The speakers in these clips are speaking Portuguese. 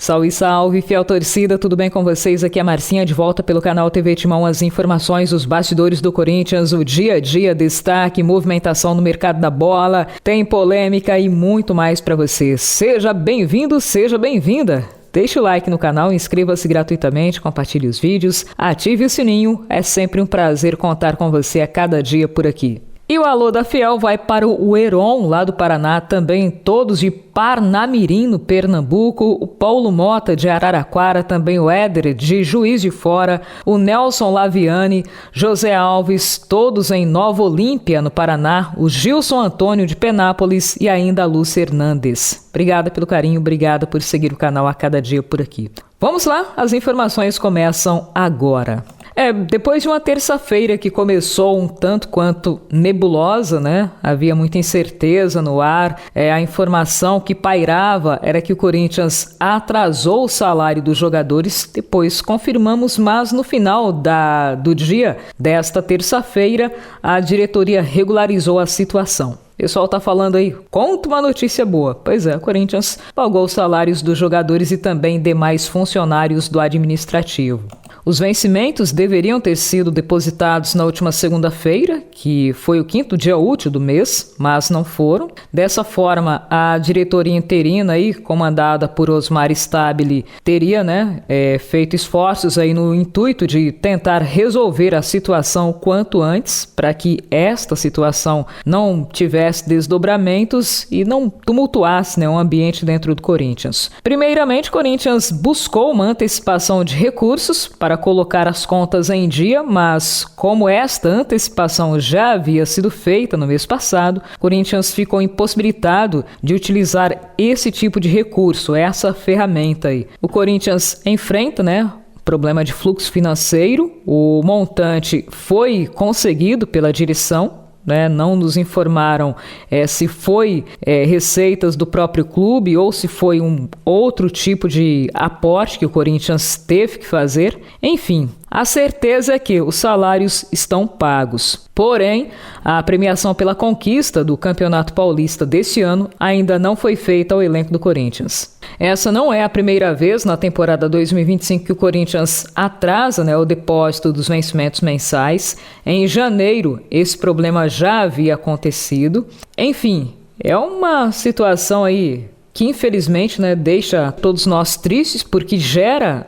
Salve, salve, fiel torcida, tudo bem com vocês? Aqui é a Marcinha, de volta pelo canal TV Timão, as informações dos bastidores do Corinthians, o dia a dia, destaque, movimentação no mercado da bola, tem polêmica e muito mais para você. Seja bem-vindo, seja bem-vinda! Deixe o like no canal, inscreva-se gratuitamente, compartilhe os vídeos, ative o sininho, é sempre um prazer contar com você a cada dia por aqui. E o alô da Fiel vai para o Heron, lá do Paraná, também todos de Parnamirim, no Pernambuco, o Paulo Mota, de Araraquara, também o Éder, de Juiz de Fora, o Nelson Laviani, José Alves, todos em Nova Olímpia, no Paraná, o Gilson Antônio, de Penápolis e ainda a Lúcia Hernandes. Obrigada pelo carinho, obrigada por seguir o canal a cada dia por aqui. Vamos lá, as informações começam agora. Depois de uma terça-feira que começou um tanto quanto nebulosa, né? Havia muita incerteza no ar. A informação que pairava era que o Corinthians atrasou o salário dos jogadores. Depois confirmamos, mas no final do dia desta terça-feira, a diretoria regularizou a situação. O pessoal tá falando aí, conta uma notícia boa. Pois é, o Corinthians pagou os salários dos jogadores e também demais funcionários do administrativo. Os vencimentos deveriam ter sido depositados na última segunda-feira, que foi o 5º dia útil do mês, mas não foram. Dessa forma, a diretoria interina, aí, comandada por Osmar Stabile, teria feito esforços aí no intuito de tentar resolver a situação quanto antes, para que esta situação não tivesse desdobramentos e não tumultuasse o ambiente dentro do Corinthians. Primeiramente, o Corinthians buscou uma antecipação de recursos para colocar as contas em dia, mas como esta antecipação já havia sido feita no mês passado, o Corinthians ficou impossibilitado de utilizar esse tipo de recurso, essa ferramenta aí. O Corinthians enfrenta, problema de fluxo financeiro, o montante foi conseguido pela direção, não nos informaram se foi receitas do próprio clube ou se foi um outro tipo de aporte que o Corinthians teve que fazer. Enfim, a certeza é que os salários estão pagos. Porém, a premiação pela conquista do Campeonato Paulista desse ano ainda não foi feita ao elenco do Corinthians. Essa não é a primeira vez na temporada 2025 que o Corinthians atrasa o depósito dos vencimentos mensais. Em janeiro, esse problema já havia acontecido. Enfim, é uma situação aí que infelizmente deixa todos nós tristes, porque gera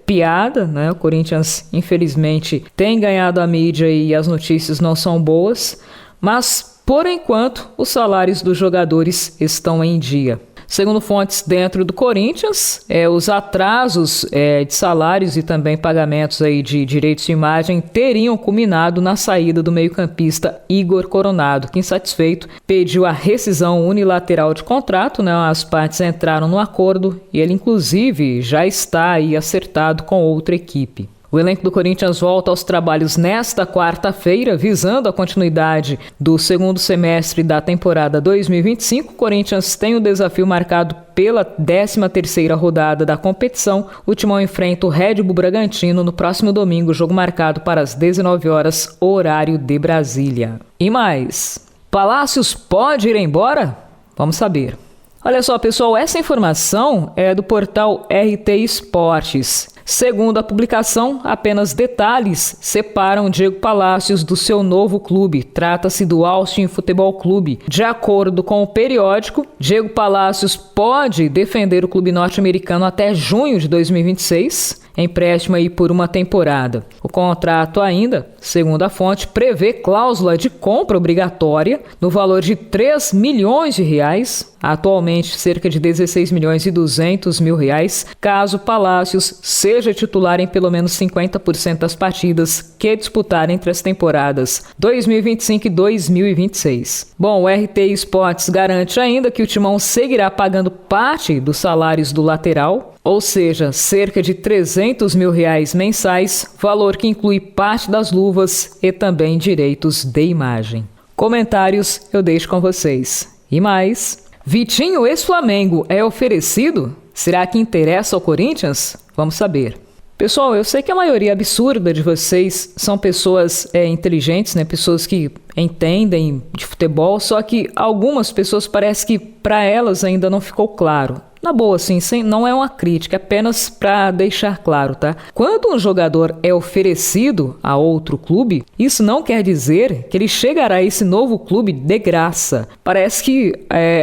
piada, O Corinthians infelizmente tem ganhado a mídia e as notícias não são boas, mas por enquanto os salários dos jogadores estão em dia. Segundo fontes dentro do Corinthians, os atrasos de salários e também pagamentos aí de direitos de imagem teriam culminado na saída do meio-campista Igor Coronado, que, insatisfeito, pediu a rescisão unilateral de contrato. As partes entraram no acordo e ele, inclusive, já está aí acertado com outra equipe. O elenco do Corinthians volta aos trabalhos nesta quarta-feira, visando a continuidade do segundo semestre da temporada 2025. O Corinthians tem o desafio marcado pela 13ª rodada da competição. O Timão enfrenta o Red Bull Bragantino no próximo domingo, jogo marcado para as 19 horas, horário de Brasília. E mais, Palácios pode ir embora? Vamos saber. Olha só, pessoal, essa informação é do portal RT Esportes. Segundo a publicação, apenas detalhes separam Diego Palacios do seu novo clube. Trata-se do Austin Futebol Clube. De acordo com o periódico, Diego Palacios pode defender o clube norte-americano até junho de 2026, empréstimo aí por uma temporada. O contrato ainda, segundo a fonte, prevê cláusula de compra obrigatória no valor de 3 milhões de reais, atualmente cerca de 16 milhões e 200 mil reais, caso Palacios seja titular em pelo menos 50% das partidas que disputar entre as temporadas 2025 e 2026. Bom, o RT Esportes garante ainda que o Timão seguirá pagando parte dos salários do lateral, ou seja, cerca de 300 mil reais mensais, valor que inclui parte das luvas e também direitos de imagem. Comentários eu deixo com vocês. E mais, Vitinho ex-Flamengo é oferecido? Será que interessa ao Corinthians? Vamos saber. Pessoal, eu sei que a maioria absurda de vocês são pessoas inteligentes, pessoas que entendem de futebol, só que algumas pessoas parece que para elas ainda não ficou claro. Na boa, assim, não é uma crítica, é apenas para deixar claro, tá? Quando um jogador é oferecido a outro clube, isso não quer dizer que ele chegará a esse novo clube de graça. Parece que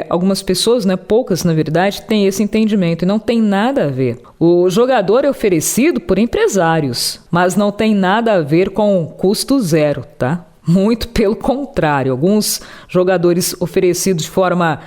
algumas pessoas, né, poucas na verdade, têm esse entendimento e não tem nada a ver. O jogador é oferecido por empresários, mas não tem nada a ver com custo zero, tá? Muito pelo contrário, alguns jogadores oferecidos de forma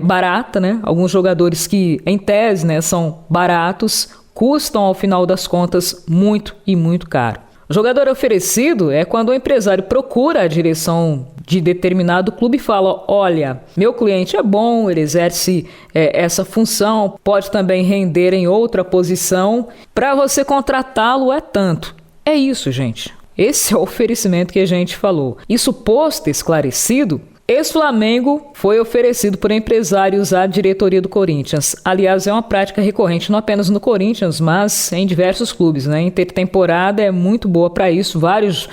barata, né? Alguns jogadores que, em tese, né, são baratos, custam, ao final das contas, muito e muito caro. O jogador oferecido é quando o empresário procura a direção de determinado clube e fala: olha, meu cliente é bom, ele exerce essa função, pode também render em outra posição, para você contratá-lo é tanto. É isso, gente. Esse é o oferecimento que a gente falou. Isso posto, esclarecido, ex-Flamengo foi oferecido por empresários à diretoria do Corinthians. Aliás, é uma prática recorrente não apenas no Corinthians, mas em diversos clubes, né? Intertemporada é muito boa para isso. Vários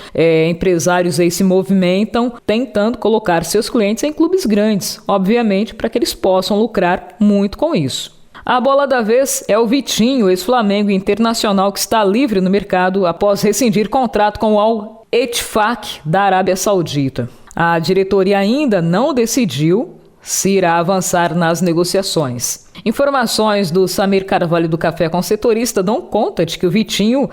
empresários aí se movimentam tentando colocar seus clientes em clubes grandes, obviamente, para que eles possam lucrar muito com isso. A bola da vez é o Vitinho, ex-Flamengo internacional, que está livre no mercado após rescindir contrato com o Al-Ettifaq da Arábia Saudita. A diretoria ainda não decidiu se irá avançar nas negociações. Informações do Samir Carvalho do Café com Setorista dão conta de que o Vitinho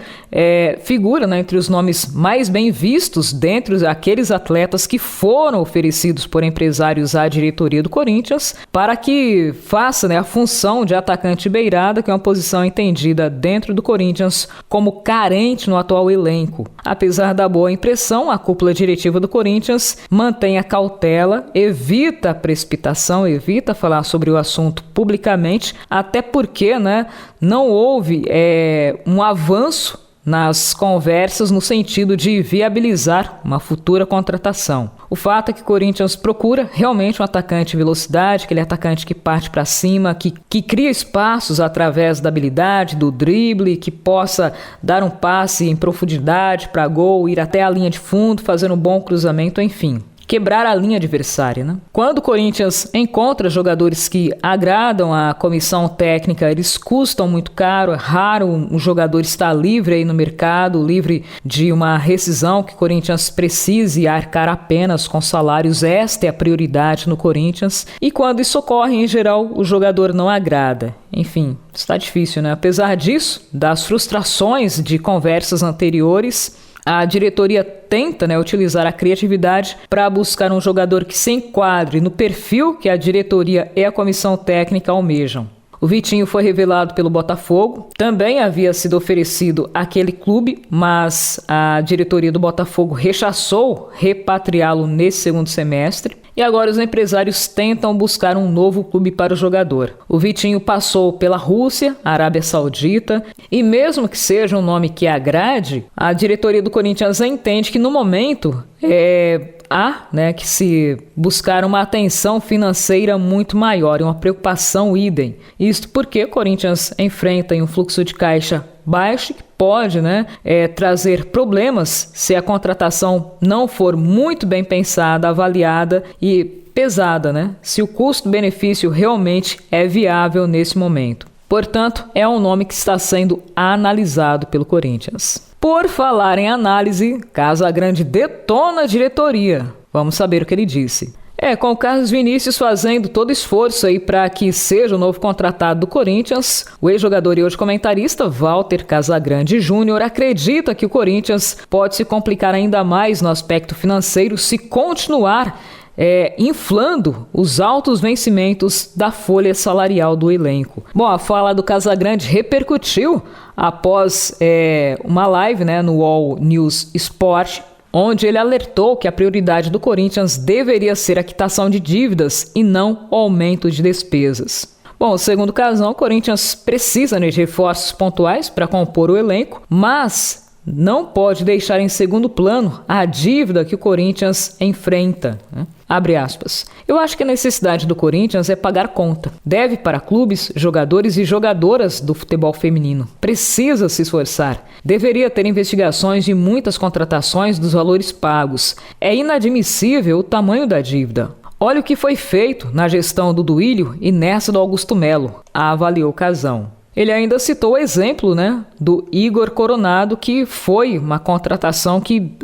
figura, né, entre os nomes mais bem vistos dentre aqueles atletas que foram oferecidos por empresários à diretoria do Corinthians para que faça, né, a função de atacante beirada, que é uma posição entendida dentro do Corinthians como carente no atual elenco. Apesar da boa impressão, a cúpula diretiva do Corinthians mantém a cautela, evita a precipitação, evita falar sobre o assunto publicamente, até porque, né, não houve um avanço nas conversas no sentido de viabilizar uma futura contratação. O fato é que o Corinthians procura realmente um atacante de velocidade, aquele atacante que parte para cima, que cria espaços através da habilidade, do drible, que possa dar um passe em profundidade para gol, ir até a linha de fundo, fazer um bom cruzamento, enfim. Quebrar a linha adversária, né? Quando o Corinthians encontra jogadores que agradam a comissão técnica, eles custam muito caro, é raro um jogador estar livre aí no mercado, livre de uma rescisão que o Corinthians precise arcar apenas com salários. Esta é a prioridade no Corinthians. E quando isso ocorre, em geral, o jogador não agrada. Enfim, está difícil, né? Apesar disso, das frustrações de conversas anteriores, a diretoria tenta, né, utilizar a criatividade para buscar um jogador que se enquadre no perfil que a diretoria e a comissão técnica almejam. O Vitinho foi revelado pelo Botafogo, também havia sido oferecido àquele clube, mas a diretoria do Botafogo rechaçou repatriá-lo nesse segundo semestre. E agora os empresários tentam buscar um novo clube para o jogador. O Vitinho passou pela Rússia, Arábia Saudita, e mesmo que seja um nome que agrade, a diretoria do Corinthians entende que no momento há, né, que se buscar uma atenção financeira muito maior e uma preocupação idem. Isto porque o Corinthians enfrenta um fluxo de caixa baixo que pode, né, trazer problemas se a contratação não for muito bem pensada, avaliada e pesada, né? Se o custo-benefício realmente é viável nesse momento. Portanto, é um nome que está sendo analisado pelo Corinthians. Por falar em análise, Casagrande detona a diretoria. Vamos saber o que ele disse. Com o Carlos Vinícius fazendo todo esforço aí para que seja o novo contratado do Corinthians, o ex-jogador e hoje comentarista Walter Casagrande Júnior acredita que o Corinthians pode se complicar ainda mais no aspecto financeiro se continuar inflando os altos vencimentos da folha salarial do elenco. Bom, a fala do Casagrande repercutiu após uma live, né, no All News Sport, onde ele alertou que a prioridade do Corinthians deveria ser a quitação de dívidas e não o aumento de despesas. Bom, segundo o Casão, o Corinthians precisa de reforços pontuais para compor o elenco, mas não pode deixar em segundo plano a dívida que o Corinthians enfrenta, né? Abre aspas. Eu acho que a necessidade do Corinthians é pagar conta. Deve para clubes, jogadores e jogadoras do futebol feminino. Precisa se esforçar. Deveria ter investigações de muitas contratações dos valores pagos. É inadmissível o tamanho da dívida. Olha o que foi feito na gestão do Duílio e nessa do Augusto Melo, avaliou Casão. Ele ainda citou o exemplo, do Igor Coronado, que foi uma contratação que,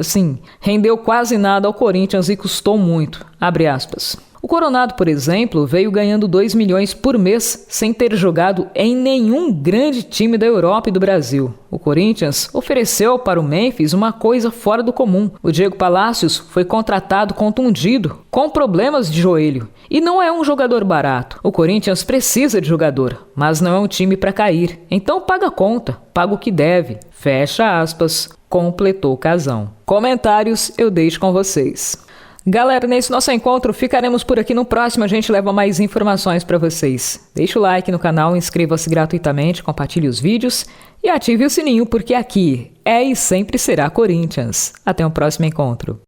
rendeu quase nada ao Corinthians e custou muito, abre aspas. O Coronado, por exemplo, veio ganhando 2 milhões por mês sem ter jogado em nenhum grande time da Europa e do Brasil. O Corinthians ofereceu para o Memphis uma coisa fora do comum. O Diego Palacios foi contratado contundido, com problemas de joelho, e não é um jogador barato. O Corinthians precisa de jogador, mas não é um time para cair. Então paga a conta, paga o que deve. Fecha aspas, completou Casão. Comentários eu deixo com vocês. Galera, nesse nosso encontro ficaremos por aqui. No próximo a gente leva mais informações para vocês. Deixa o like no canal, inscreva-se gratuitamente, compartilhe os vídeos e ative o sininho porque aqui é e sempre será Corinthians. Até o próximo encontro.